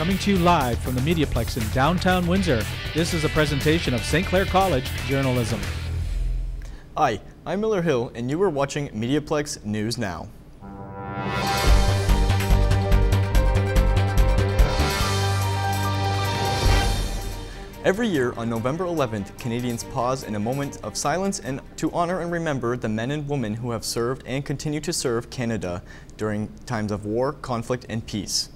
Coming to you live from the Mediaplex in downtown Windsor, this is a presentation of Clair College Journalism. Hi, I'm Millar Hill, and you are watching Mediaplex News Now. Every year on November 11th, Canadians pause in a moment of silence and to honor and remember the men and women who have served and continue to serve Canada during times of war, conflict, and peace.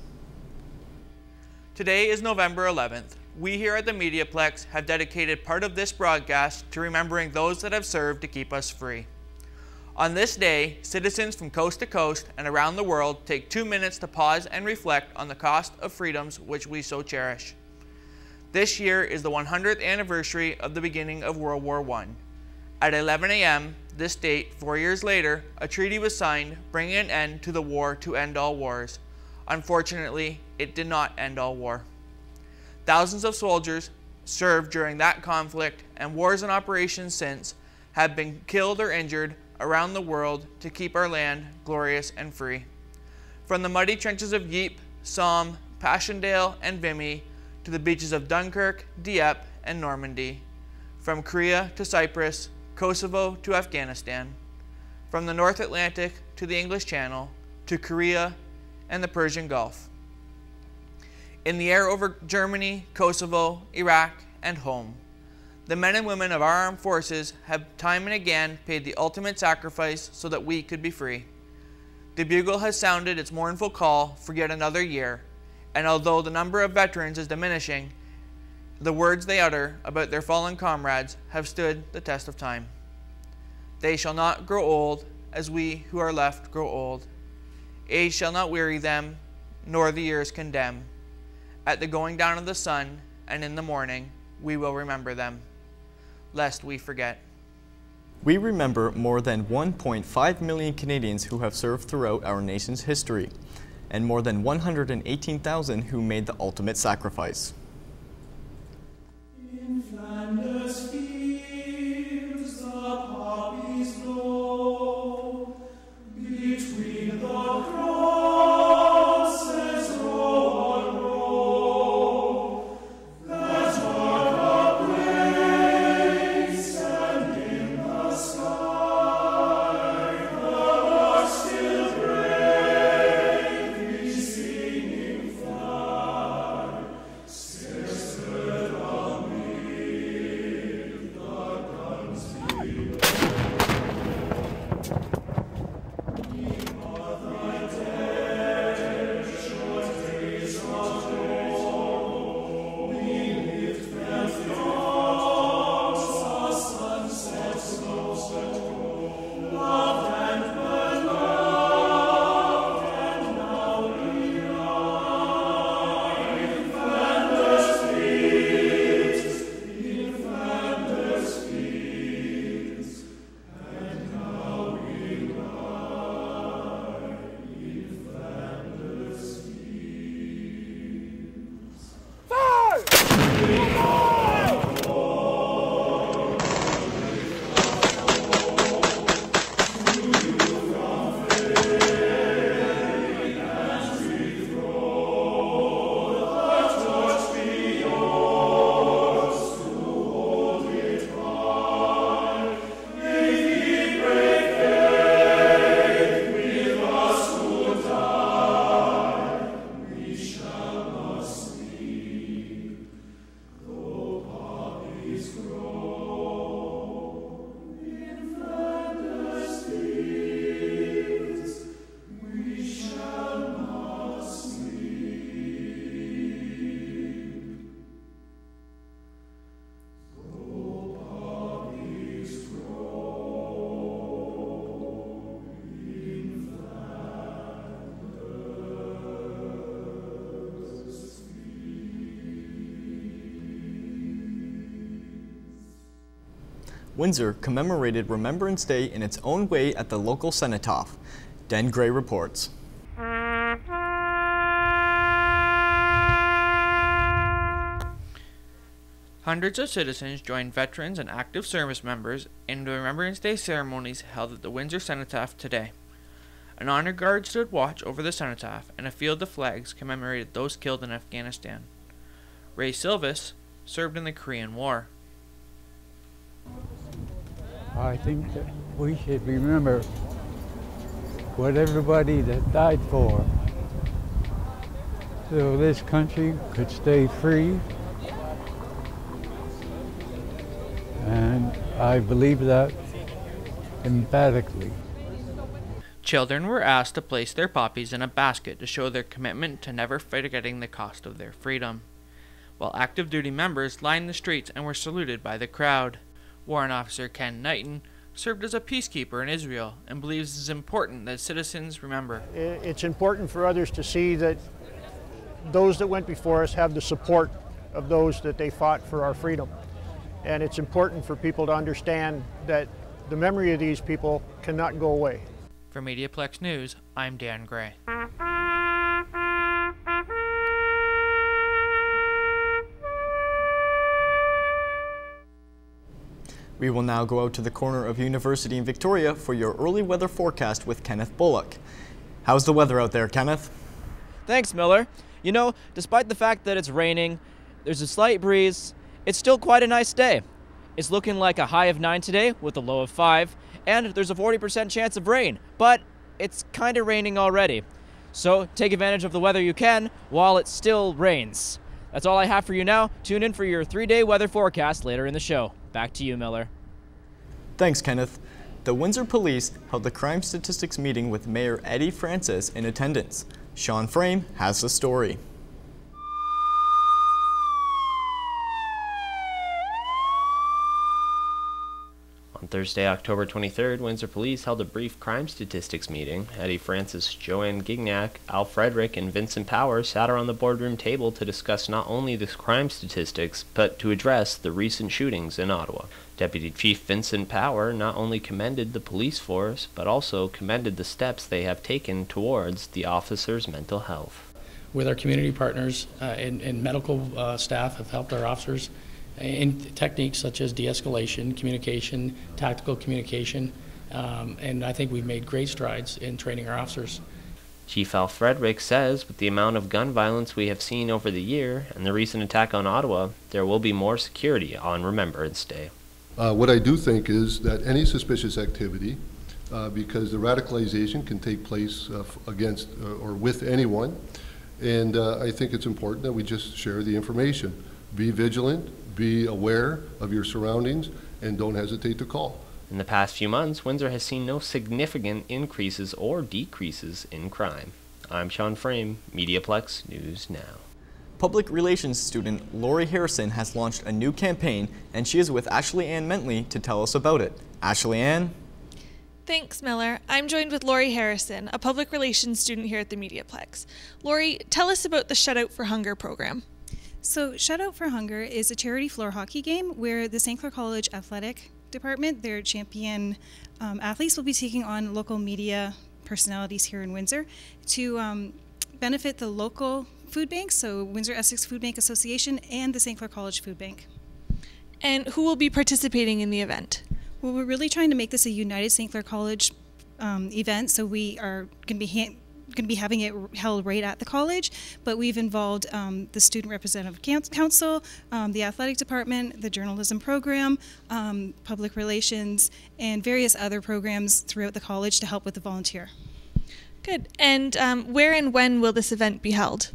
Today is November 11th. We here at the Mediaplex have dedicated part of this broadcast to remembering those that have served to keep us free. On this day, citizens from coast to coast and around the world take 2 minutes to pause and reflect on the cost of freedoms which we so cherish. This year is the 100th anniversary of the beginning of World War I. At 11 a.m. this date, 4 years later, a treaty was signed bringing an end to the war to end all wars. Unfortunately, it did not end all war. Thousands of soldiers served during that conflict, and wars and operations since have been killed or injured around the world to keep our land glorious and free. From the muddy trenches of Ypres, Somme, Passchendaele, and Vimy, to the beaches of Dunkirk, Dieppe, and Normandy, from Korea to Cyprus, Kosovo to Afghanistan, from the North Atlantic to the English Channel, to Korea and the Persian Gulf. In the air over Germany, Kosovo, Iraq, and home, the men and women of our armed forces have time and again paid the ultimate sacrifice so that we could be free. The bugle has sounded its mournful call for yet another year, and although the number of veterans is diminishing, the words they utter about their fallen comrades have stood the test of time. They shall not grow old as we who are left grow old. Age shall not weary them, nor the years condemn. At the going down of the sun and in the morning, we will remember them, lest we forget. We remember more than 1.5 million Canadians who have served throughout our nation's history, and more than 118,000 who made the ultimate sacrifice. In Flanders fields the poppies blow, between the crosses row on row, that are a grace, and in the sky the lark still brave, singing fly, scarce heard amid the guns below. We are thy dead, short days of woe. We lift them throngs, a sunset slows that go. Loved and beloved, and now we lie in Flanders fields, in Flanders fields, and now we lie in Flanders fields. Windsor commemorated Remembrance Day in its own way at the local cenotaph. Den Gray reports. Hundreds of citizens joined veterans and active service members in the Remembrance Day ceremonies held at the Windsor Cenotaph today. An honor guard stood watch over the cenotaph, and a field of flags commemorated those killed in Afghanistan. Ray Silvis served in the Korean War. I think that we should remember what everybody that died for, so this country could stay free. And I believe that emphatically. Children were asked to place their poppies in a basket to show their commitment to never forgetting the cost of their freedom, while active duty members lined the streets and were saluted by the crowd. Warrant Officer Ken Knighton served as a peacekeeper in Israel and believes it is important that citizens remember. It's important for others to see that those that went before us have the support of those that they fought for our freedom. And it's important for people to understand that the memory of these people cannot go away. For Mediaplex News, I'm Dan Gray. We will now go out to the corner of University in Victoria for your early weather forecast with Kenneth Bullock. How's the weather out there, Kenneth? Thanks, Miller. You know, despite the fact that it's raining, there's a slight breeze, it's still quite a nice day. It's looking like a high of 9 today with a low of 5, and there's a 40% chance of rain, but it's kind of raining already. So take advantage of the weather you can while it still rains. That's all I have for you now. Tune in for your 3-day weather forecast later in the show. Back to you, Miller. Thanks, Kenneth. The Windsor Police held the crime statistics meeting with Mayor Eddie Francis in attendance. Sean Frame has the story. On Thursday, October 23rd, Windsor Police held a brief crime statistics meeting. Eddie Francis, Joanne Gignac, Al Frederick, and Vincent Power sat around the boardroom table to discuss not only the crime statistics, but to address the recent shootings in Ottawa. Deputy Chief Vincent Power not only commended the police force, but also commended the steps they have taken towards the officers' mental health. With our community partners and medical staff have helped our officers in techniques such as de-escalation, communication, tactical communication, and I think we've made great strides in training our officers. Chief Al Frederick says with the amount of gun violence we have seen over the year and the recent attack on Ottawa, there will be more security on Remembrance Day. What I do think is that any suspicious activity, because the radicalization can take place against or with anyone, and I think it's important that we just share the information. Be vigilant, be aware of your surroundings, and don't hesitate to call. In the past few months, Windsor has seen no significant increases or decreases in crime. I'm Sean Frame, Mediaplex News Now. Public relations student Lori Harrison has launched a new campaign, and she is with Ashley Ann Mentley to tell us about it. Ashley Ann? Thanks, Miller. I'm joined with Lori Harrison, a public relations student here at the Mediaplex. Lori, tell us about the Shutout for Hunger program. So Shutout for Hunger is a charity floor hockey game where the St. Clair College Athletic Department, their champion athletes, will be taking on local media personalities here in Windsor to benefit the local food banks, so Windsor Essex Food Bank Association and the St. Clair College Food Bank. And who will be participating in the event? Well, we're really trying to make this a United St. Clair College event, so we are going to be having it held right at the college, but we've involved the Student Representative Council, the Athletic Department, the Journalism Program, Public Relations, and various other programs throughout the college to help with the volunteer. Good. And where and when will this event be held?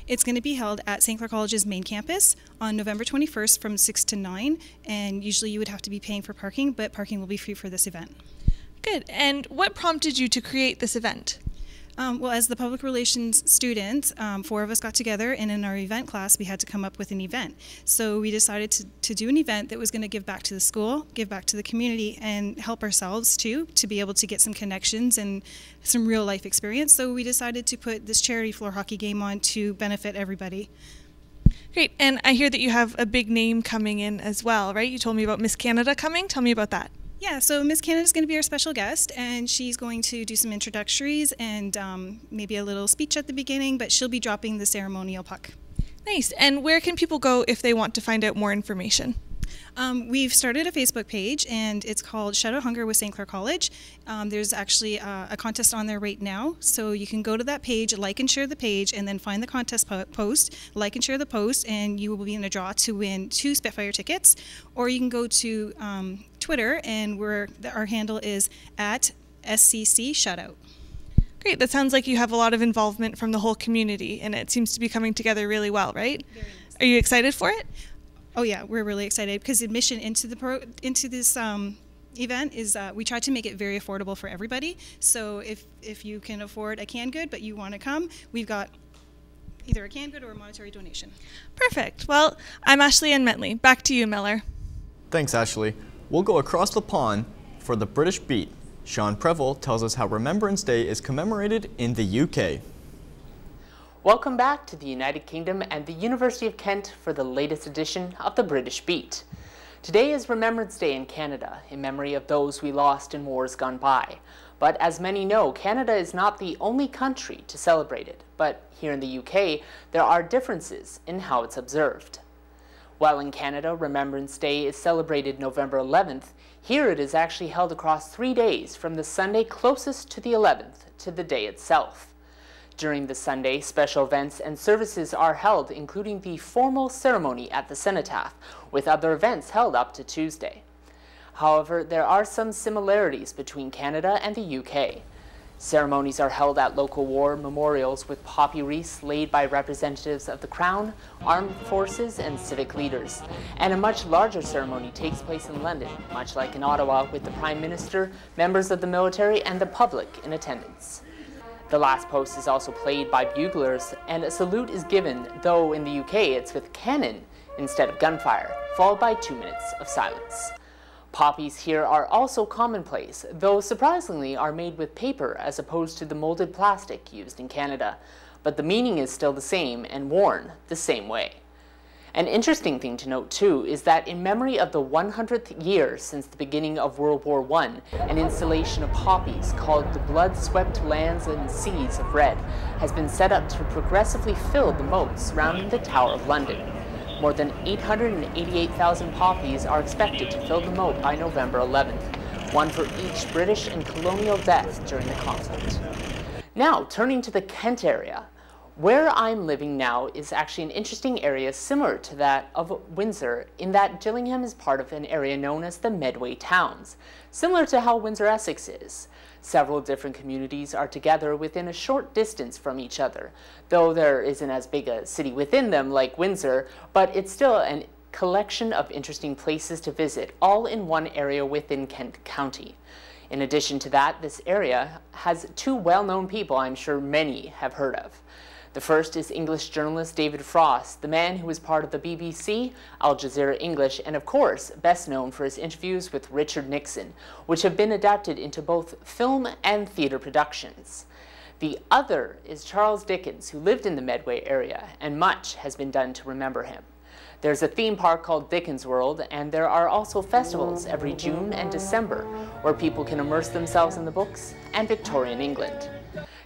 It's going to be held at St. Clair College's main campus on November 21st from 6 to 9, and usually you would have to be paying for parking, but parking will be free for this event. Good. And what prompted you to create this event? Well, as the public relations students, 4 of us got together, and in our event class, we had to come up with an event. So we decided to do an event that was going to give back to the school, give back to the community, and help ourselves too, to be able to get some connections and some real life experience. So we decided to put this charity floor hockey game on to benefit everybody. Great. And I hear that you have a big name coming in as well, right? You told me about Miss Canada coming. Tell me about that. Yeah, so Miss Canada is going to be our special guest, and she's going to do some introductories and maybe a little speech at the beginning, but she'll be dropping the ceremonial puck. Nice. And where can people go if they want to find out more information? We've started a Facebook page, and it's called Shout Out Hunger with St. Clair College. There's actually a contest on there right now, so you can go to that page, like and share the page, and then find the contest post, like and share the post, and you will be in a draw to win 2 Spitfire tickets. Or you can go to Twitter, and our handle is at SCC Shoutout. Great. That sounds like you have a lot of involvement from the whole community, and it seems to be coming together really well, right? Very nice. Are you excited for it? Oh yeah, we're really excited because admission into this event is we try to make it very affordable for everybody. So if you can afford a canned good but you want to come, we've got either a canned good or a monetary donation. Perfect. Well, I'm Ashley Ann Mentley. Back to you, Millar. Thanks, Ashley. We'll go across the pond for the British Beat. Sean Prevost tells us how Remembrance Day is commemorated in the UK. Welcome back to the United Kingdom and the University of Kent for the latest edition of the British Beat. Today is Remembrance Day in Canada, in memory of those we lost in wars gone by. But as many know, Canada is not the only country to celebrate it, but here in the UK, there are differences in how it's observed. While in Canada, Remembrance Day is celebrated November 11th, here it is actually held across 3 days from the Sunday closest to the 11th to the day itself. During the Sunday, special events and services are held, including the formal ceremony at the cenotaph, with other events held up to Tuesday. However, there are some similarities between Canada and the UK. Ceremonies are held at local war memorials with poppy wreaths laid by representatives of the Crown, armed forces, and civic leaders. And a much larger ceremony takes place in London, much like in Ottawa, with the Prime Minister, members of the military, and the public in attendance. The last post is also played by buglers, and a salute is given, though in the UK it's with cannon instead of gunfire, followed by 2 minutes of silence. Poppies here are also commonplace, though surprisingly are made with paper as opposed to the molded plastic used in Canada, but the meaning is still the same and worn the same way. An interesting thing to note too is that in memory of the 100th year since the beginning of World War I, an installation of poppies called the Blood-Swept Lands and Seas of Red has been set up to progressively fill the moat surrounding the Tower of London. More than 888,000 poppies are expected to fill the moat by November 11th, one for each British and colonial death during the conflict. Now, turning to the Kent area. Where I'm living now is actually an interesting area similar to that of Windsor, in that Gillingham is part of an area known as the Medway Towns, similar to how Windsor, Essex is. Several different communities are together within a short distance from each other, though there isn't as big a city within them like Windsor, but it's still a collection of interesting places to visit, all in one area within Kent County. In addition to that, this area has 2 well-known people I'm sure many have heard of. The first is English journalist David Frost, the man who was part of the BBC, Al Jazeera English, and of course, best known for his interviews with Richard Nixon, which have been adapted into both film and theater productions. The other is Charles Dickens, who lived in the Medway area, and much has been done to remember him. There's a theme park called Dickens World, and there are also festivals every June and December, where people can immerse themselves in the books and Victorian England.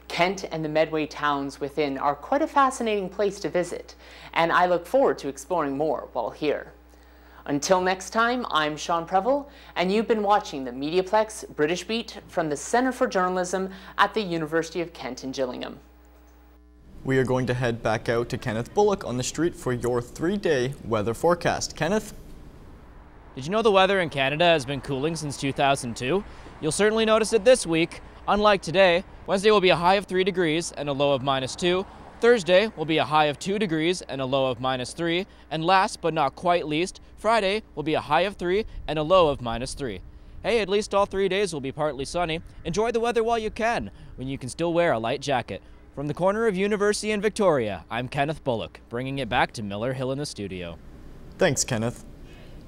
Kent and the Medway towns within are quite a fascinating place to visit, and I look forward to exploring more while here. Until next time, I'm Sean Prevost, and you've been watching the Mediaplex British Beat from the Centre for Journalism at the University of Kent in Gillingham. We are going to head back out to Kenneth Bullock on the street for your 3-day weather forecast. Kenneth? Did you know the weather in Canada has been cooling since 2002? You'll certainly notice it this week. Unlike today, Wednesday will be a high of 3 degrees and a low of -2. Thursday will be a high of 2 degrees and a low of -3. And last but not quite least, Friday will be a high of 3 and a low of -3. Hey, at least all 3 days will be partly sunny. Enjoy the weather while you can, when you can still wear a light jacket. From the corner of University and Victoria, I'm Kenneth Bullock, bringing it back to Millar Hill in the studio. Thanks, Kenneth.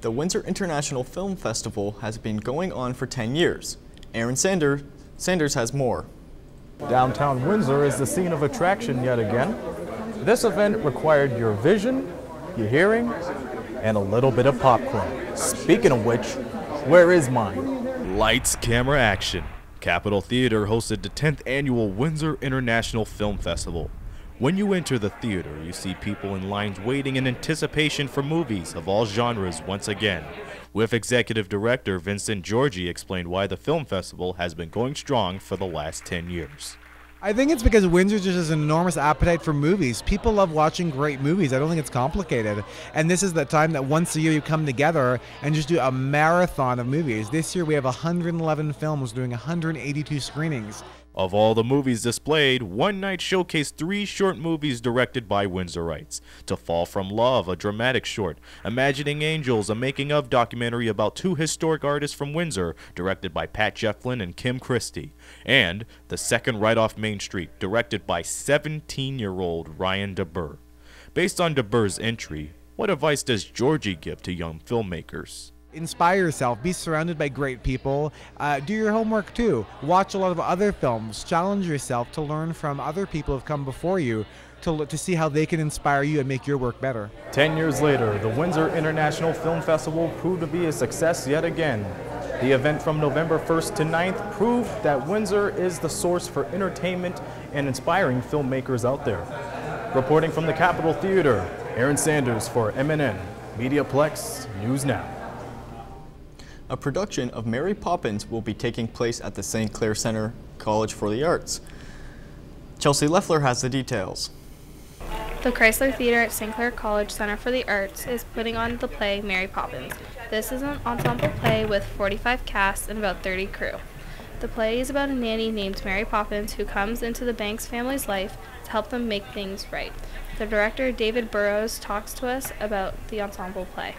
The Windsor International Film Festival has been going on for 10 years. Aaron Sanders has more. Downtown Windsor is the scene of attraction yet again. This event required your vision, your hearing, and a little bit of popcorn. Speaking of which, where is mine? Lights, camera, action. Capitol Theater hosted the 10th annual Windsor International Film Festival. When you enter the theater, you see people in lines waiting in anticipation for movies of all genres once again. With Executive Director Vincent Georgi explained why the film festival has been going strong for the last 10 years. I think it's because Windsor just has an enormous appetite for movies. People love watching great movies. I don't think it's complicated. And this is the time that once a year you come together and just do a marathon of movies. This year we have 111 films doing 182 screenings. Of all the movies displayed, one night showcased 3 short movies directed by Windsorites. To Fall from Love, a dramatic short. Imagining Angels, a making-of documentary about 2 historic artists from Windsor, directed by Pat Jefflin and Kim Christie. And The Second Right Off Main Street, directed by 17-year-old Ryan DeBurr. Based on DeBurr's entry, what advice does Georgie give to young filmmakers? Inspire yourself, be surrounded by great people, do your homework too, watch a lot of other films, challenge yourself to learn from other people who have come before you to see how they can inspire you and make your work better. 10 years later, the Windsor International Film Festival proved to be a success yet again. The event from November 1st to 9th proved that Windsor is the source for entertainment and inspiring filmmakers out there. Reporting from the Capitol Theater, Aaron Sanders for MNN, Mediaplex News Now. A production of Mary Poppins will be taking place at the St. Clair College for the Arts. Chelsea Leffler has the details. The Chrysler Theater at St. Clair College Center for the Arts is putting on the play Mary Poppins. This is an ensemble play with 45 casts and about 30 crew. The play is about a nanny named Mary Poppins who comes into the Banks family's life to help them make things right. The director, David Burrows, talks to us about the ensemble play.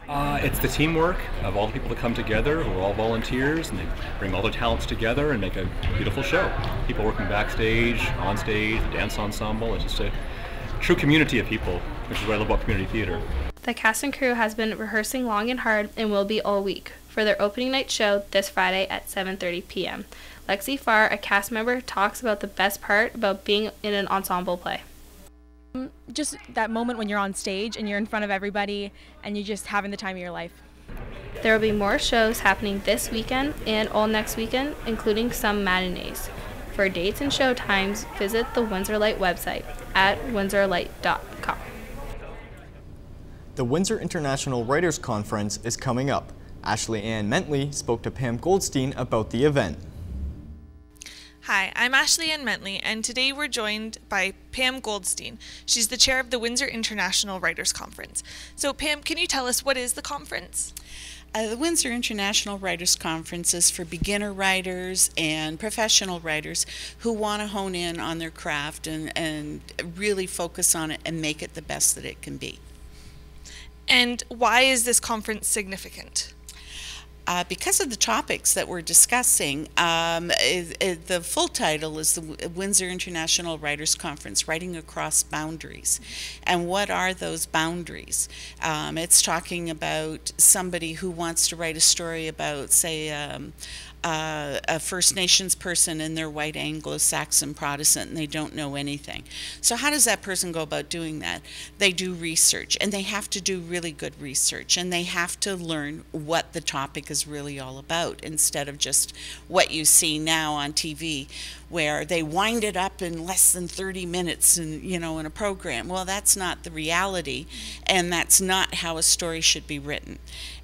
It's the teamwork of all the people that come together who are all volunteers, and they bring all their talents together and make a beautiful show. People working backstage, on stage, the dance ensemble. It's just a true community of people, which is what I love about community theater. The cast and crew has been rehearsing long and hard and will be all week for their opening night show this Friday at 7:30 p.m. Lexi Farr, a cast member, talks about the best part about being in an ensemble play. Just that moment when you're on stage and you're in front of everybody and you're just having the time of your life. There will be more shows happening this weekend and all next weekend, including some matinees. For dates and show times, visit the Windsor Light website at windsorlight.com. The Windsor International Writers' Conference is coming up. Ashley Ann Mentley spoke to Pam Goldstein about the event. Hi, I'm Ashley Ann Mentley, and today we're joined by Pam Goldstein. She's the chair of the Windsor International Writers' Conference. So Pam, can you tell us what is the conference? The Windsor International Writers' Conference is for beginner writers and professional writers who want to hone in on their craft and really focus on it and make it the best that it can be. And why is this conference significant? Because of the topics that we're discussing, the full title is the Windsor International Writers' Conference, Writing Across Boundaries. And what are those boundaries? It's talking about somebody who wants to write a story about, say, a First Nations person and they're white Anglo-Saxon Protestant and they don't know anything. So how does that person go about doing that? They do research, and they have to do really good research, and they have to learn what the topic is really all about instead of just what you see now on TV where they wind it up in less than 30 minutes in a program. Well, that's not the reality, and that's not how a story should be written.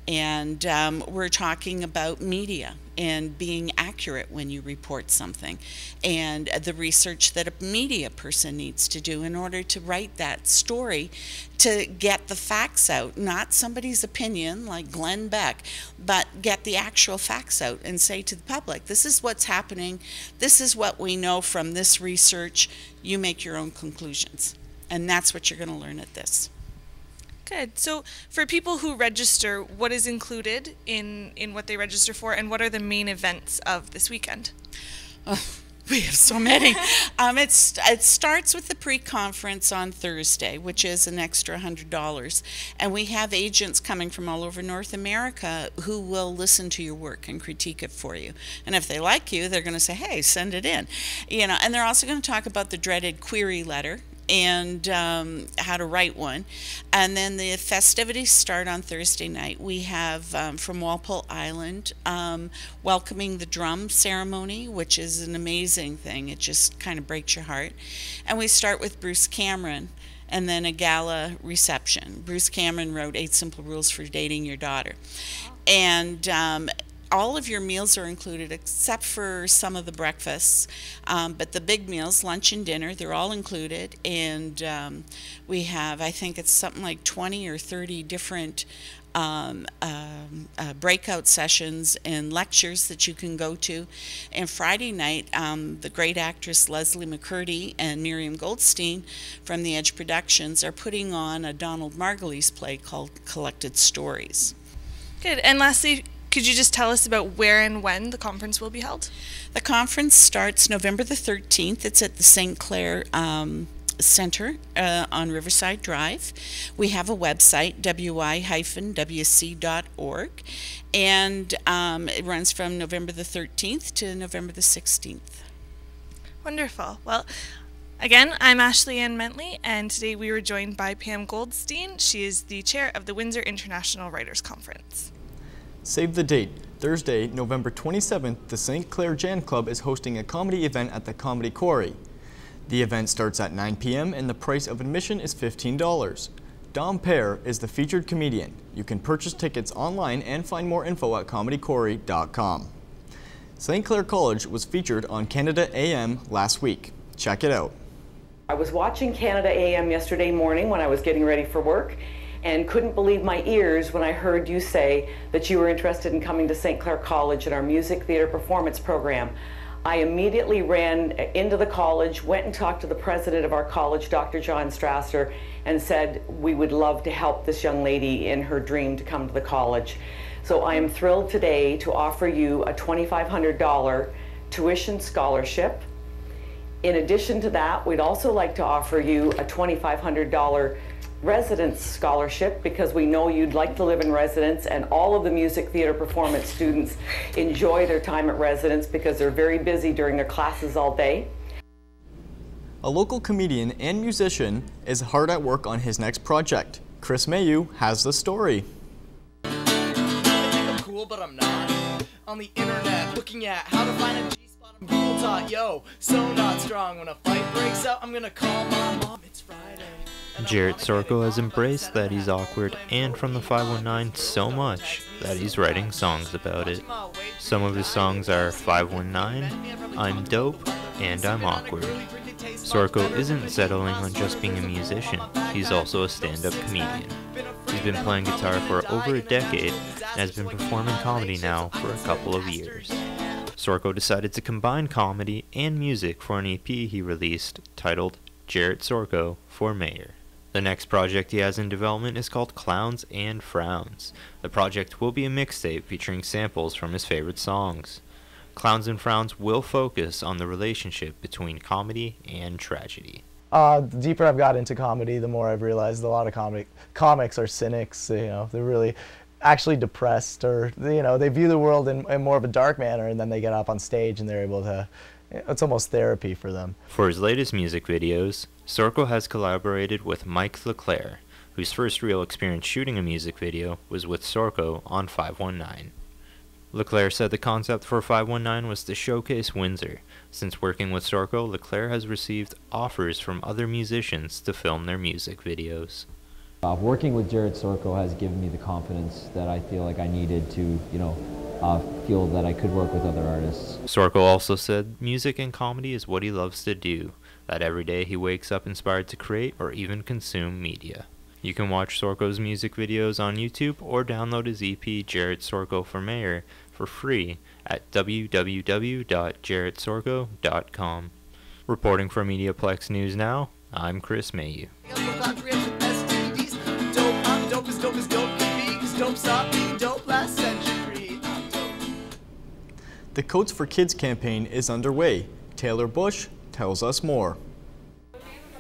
And we're talking about media and being accurate when you report something, and the research that a media person needs to do in order to write that story to get the facts out, not somebody's opinion like Glenn Beck, but get the actual facts out and say to the public, this is what's happening, this is what we know from this research, you make your own conclusions. And that's what you're going to learn at this. Good. So for people who register, what is included in what they register for, and what are the main events of this weekend? Oh, we have so many. It starts with the pre-conference on Thursday, which is an extra $100. And we have agents coming from all over North America who will listen to your work and critique it for you. And if they like you, they're going to say, hey, send it in. And they're also going to talk about the dreaded query letter. and how to write one. And then the festivities start on Thursday night. We have from Walpole Island welcoming the drum ceremony, which is an amazing thing. It just kind of breaks your heart. And we start with Bruce Cameron, and then a gala reception. Bruce Cameron wrote 8 Simple Rules for Dating Your Daughter. And all of your meals are included except for some of the breakfasts, but the big meals, lunch and dinner, they're all included. And we have, I think it's something like 20 or 30 different breakout sessions and lectures that you can go to. And Friday night, the great actress Leslie McCurdy and Miriam Goldstein from the Edge Productions are putting on a Donald Margulies play called Collected Stories. Good. And lastly, could you just tell us about where and when the conference will be held? The conference starts November the 13th. It's at the St. Clair Center on Riverside Drive. We have a website, wi-wc.org, and it runs from November the 13th to November the 16th. Wonderful. Well, again, I'm Ashley Ann Mentley, and today we were joined by Pam Goldstein. She is the chair of the Windsor International Writers Conference. Save the date. Thursday, November 27th, the St. Clair Jan Club is hosting a comedy event at the Comedy Quarry. The event starts at 9 p.m. and the price of admission is $15. Dom Pear is the featured comedian. You can purchase tickets online and find more info at comedyquarry.com. St. Clair College was featured on Canada AM last week. Check it out. I was watching Canada AM yesterday morning when I was getting ready for work and couldn't believe my ears when I heard you say that you were interested in coming to St. Clair College in our music theater performance program. I immediately ran into the college, went and talked to the president of our college, Dr. John Strasser, and said we would love to help this young lady in her dream to come to the college. So I am thrilled today to offer you a $2,500 tuition scholarship. In addition to that, we'd also like to offer you a $2,500 residence scholarship because we know you'd like to live in residence, and all of the music theater performance students enjoy their time at residence because they're very busy during their classes all day. A local comedian and musician is hard at work on his next project. Chris Mayu has the story. I'm cool, but I'm not. On the internet, looking at how to find a G-spot on Google Dot. Yo, so not strong. When a fight breaks out, I'm gonna call my mom. It's Friday. Jarrett Sorko has embraced that he's awkward and from the 519 so much that he's writing songs about it. Some of his songs are 519, I'm Dope, and I'm Awkward. Sorko isn't settling on just being a musician, he's also a stand-up comedian. He's been playing guitar for over a decade and has been performing comedy now for a couple of years. Sorko decided to combine comedy and music for an EP he released titled Jarrett Sorko for Mayor. The next project he has in development is called Clowns and Frowns. The project will be a mixtape featuring samples from his favorite songs. Clowns and Frowns will focus on the relationship between comedy and tragedy. The deeper I've got into comedy, the more I've realized a lot of comics are cynics. You know, they're really actually depressed, or they view the world in more of a dark manner, and then they get up on stage and they're able to. It's almost therapy for them. For his latest music videos, Sorko has collaborated with Mike LeClaire, whose first real experience shooting a music video was with Sorko on 519. LeClaire said the concept for 519 was to showcase Windsor. Since working with Sorko, LeClaire has received offers from other musicians to film their music videos. Working with Jarrett Sorko has given me the confidence that I feel like I needed to, feel that I could work with other artists. Sorko also said music and comedy is what he loves to do, that every day he wakes up inspired to create or even consume media. You can watch Sorko's music videos on YouTube or download his EP Jarrett Sorko for Mayor for free at www.jarrettsorko.com. Reporting for Mediaplex News Now, I'm Chris Mayu. The Coats for Kids campaign is underway. Taylor Bush tells us more.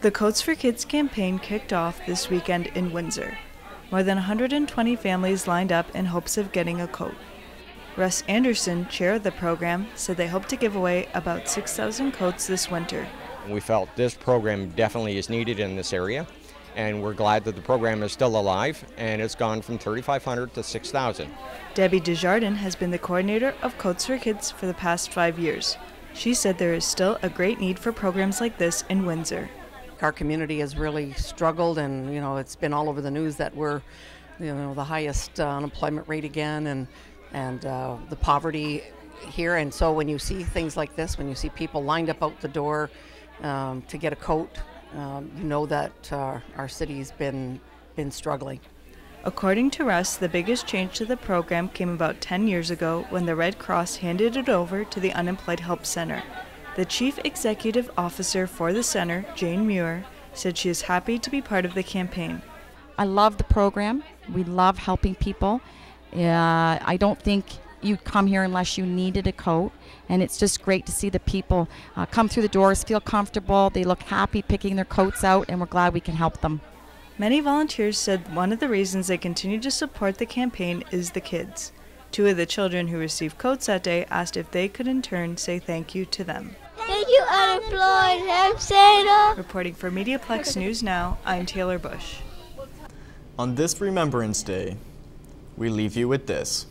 The Coats for Kids campaign kicked off this weekend in Windsor. More than 120 families lined up in hopes of getting a coat. Russ Anderson, chair of the program, said they hope to give away about 6,000 coats this winter, We felt this program definitely is needed in this area, and we're glad that the program is still alive, and it's gone from 3,500 to 6,000. Debbie Desjardins has been the coordinator of Coats for Kids for the past 5 years. She said there is still a great need for programs like this in Windsor. Our community has really struggled, and it's been all over the news that we're the highest unemployment rate again, and the poverty here. And so when you see things like this, when you see people lined up out the door to get a coat, you know that our city's been struggling. According to Russ, the biggest change to the program came about 10 years ago when the Red Cross handed it over to the Unemployed Help Center. The Chief Executive Officer for the center, Jane Muir, said she is happy to be part of the campaign. I love the program. We love helping people. I don't think you'd come here unless you needed a coat, and it's just great to see the people come through the doors, feel comfortable, they look happy picking their coats out, and we're glad we can help them. Many volunteers said one of the reasons they continue to support the campaign is the kids. 2 of the children who received coats that day asked if they could in turn say thank you to them. Thank you, Unemployed Help Center. Reporting for Mediaplex News Now, I'm Taylor Bush. On this Remembrance Day, we leave you with this.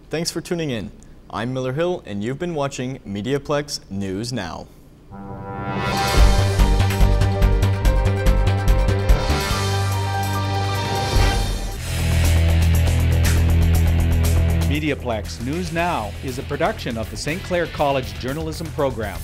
Thanks for tuning in. I'm Miller Hill, and you've been watching Mediaplex News Now. Mediaplex News Now is a production of the St. Clair College Journalism program.